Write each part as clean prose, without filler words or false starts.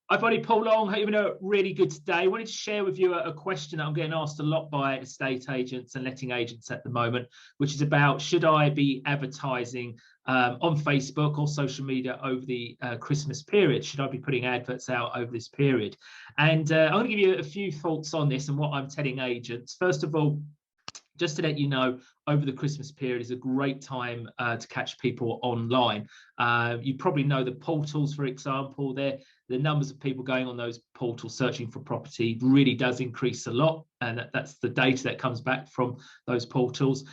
Hi, buddy, Paul Long. Hope you're having a really good day. I wanted to share with you a question that I'm getting asked a lot by estate agents and letting agents at the moment, which is about, should I be advertising on Facebook or social media over the Christmas period? Should I be putting adverts out over this period? And I'm going to give you a few thoughts on this and what I'm telling agents. First of all, just to let you know, over the Christmas period is a great time to catch people online. You probably know the portals, for example, the numbers of people going on those portals searching for property really does increase a lot. And that's the data that comes back from those portals.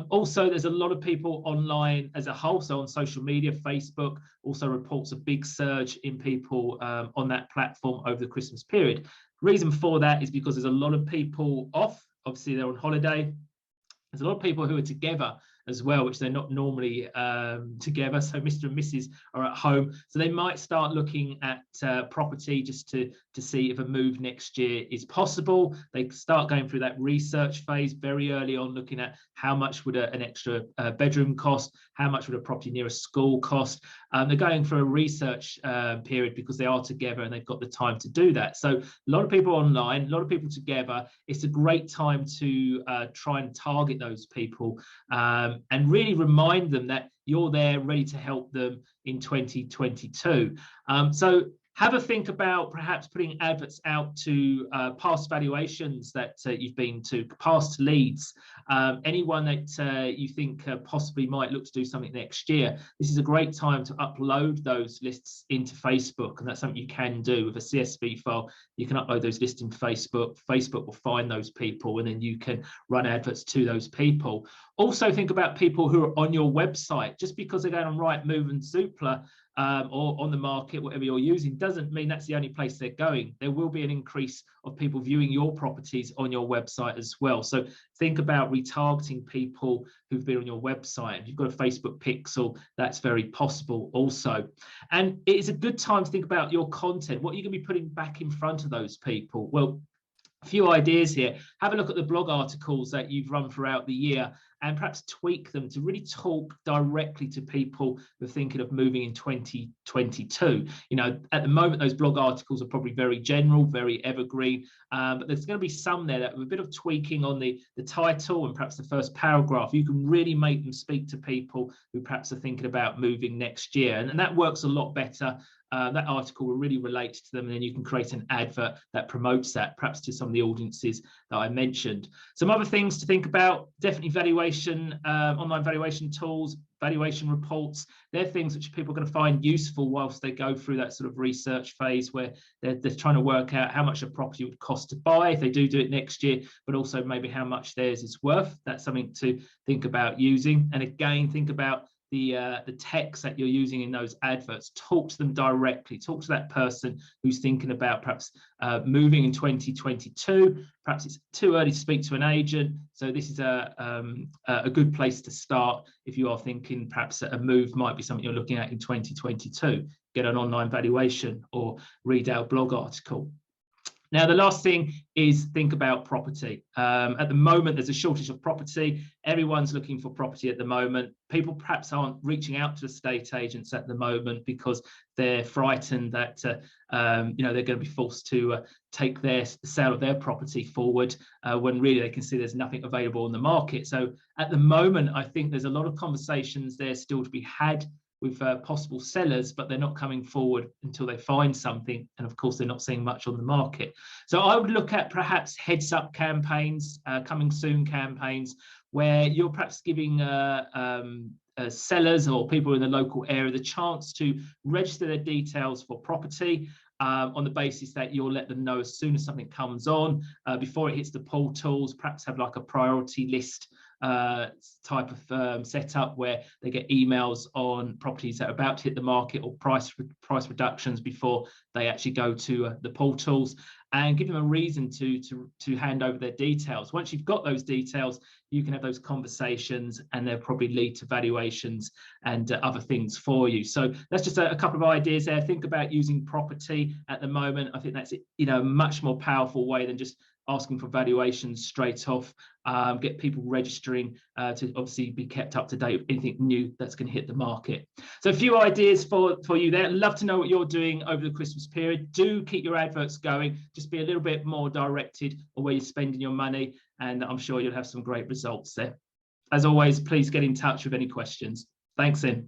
Also, there's a lot of people online as a whole. So on social media, Facebook also reports a big surge in people on that platform over the Christmas period. Reason for that is because there's a lot of people off. Obviously, they're on holiday. There's a lot of people who are together as well, which they're not normally together. So Mr. and Mrs. are at home. So they might start looking at property just to see if a move next year is possible. They start going through that research phase very early on, looking at how much would an extra bedroom cost, how much would a property near a school cost. They're going through a research period because they are together and they've got the time to do that. So a lot of people online, a lot of people together. It's a great time to try and target those people and really remind them that you're there ready to help them in 2022. So have a think about perhaps putting adverts out to past valuations that you've been to, past leads, anyone that you think possibly might look to do something next year. This is a great time to upload those lists into Facebook, and that's something you can do with a CSV file. You can upload those lists in Facebook. Facebook will find those people, and then you can run adverts to those people. Also, think about people who are on your website. Just because they're going on Rightmove and Zoopla or on the market, whatever you're using, doesn't mean that's the only place they're going. There will be an increase of people viewing your properties on your website as well. So think about retargeting people who've been on your website. If you've got a Facebook pixel, that's very possible also. And it is a good time to think about your content. What are you going to be putting back in front of those people? Well, a few ideas here. Have a look at the blog articles that you've run throughout the year and perhaps tweak them to really talk directly to people who are thinking of moving in 2022. You know, at the moment, those blog articles are probably very general, very evergreen, but there's going to be some there that with a bit of tweaking on the title and perhaps the first paragraph, you can really make them speak to people who perhaps are thinking about moving next year. And that works a lot better. That article will really relate to them, and then you can create an advert that promotes that, perhaps to some of the audiences that I mentioned. Some other things to think about, definitely valuation, online valuation tools, valuation reports. They're things which people are going to find useful whilst they go through that sort of research phase where they're trying to work out how much a property would cost to buy if they do it next year, but also maybe how much theirs is worth. That's something to think about using. And again, think about the text that you're using in those adverts. Talk to them directly. Talk to that person who's thinking about perhaps moving in 2022. Perhaps it's too early to speak to an agent. So this is a good place to start if you are thinking perhaps a move might be something you're looking at in 2022. Get an online valuation or read our blog article. Now, the last thing is think about property. At the moment, there's a shortage of property. Everyone's looking for property at the moment. People perhaps aren't reaching out to estate agents at the moment because they're frightened that you know, they're going to be forced to take the sale of their property forward when really they can see there's nothing available on the market. So at the moment, I think there's a lot of conversations there still to be had with possible sellers, but they're not coming forward until they find something. And of course, they're not seeing much on the market. So I would look at perhaps heads-up campaigns, coming soon campaigns, where you're perhaps giving sellers or people in the local area the chance to register their details for property on the basis that you'll let them know as soon as something comes on, before it hits the portals, perhaps have like a priority list type of setup where they get emails on properties that are about to hit the market or price reductions before they actually go to the portals, and give them a reason to hand over their details. Once you've got those details, you can have those conversations and they'll probably lead to valuations and other things for you. So that's just a couple of ideas there. Think about using property at the moment. I think that's, you know, a much more powerful way than just asking for valuations straight off, get people registering to obviously be kept up to date with anything new that's going to hit the market. So a few ideas for you there. I'd love to know what you're doing over the Christmas period. Do keep your adverts going, just be a little bit more directed on where you're spending your money, and I'm sure you'll have some great results there. As always, please get in touch with any questions. Thanks, Im.